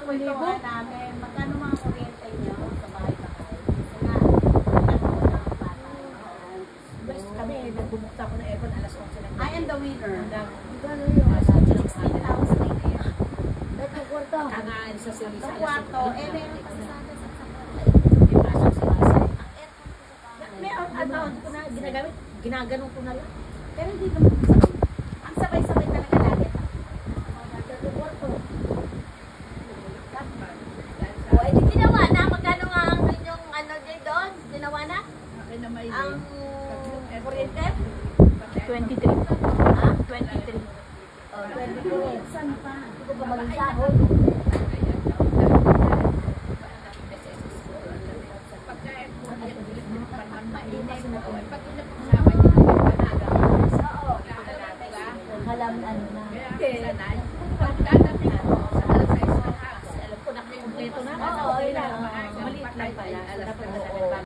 ito nga namin, magkano mga kuryente niyo sa bahay ba kayo? Basta kami, nagbumukta ko na aircon alas 11 ng I am the winner. Gano'n yun. 16,000 a year. Ito kwarto. Tangaan sa sili sa Ang kwarto, eh meron kasi sa atin sa meron, ano ko na, ginagamit, ginaganong ko na lang. pero hindi naman sabay. Ang sabay-sabay talaga lagi. Ito kwarto. O, edi ginawa na. Magkano nga ang inyong ano dyan doon? Ginawa na? Ang kuryente? 23. Ha? 23. O, 23. Saan pa? Hindi ko ba mag-sahod?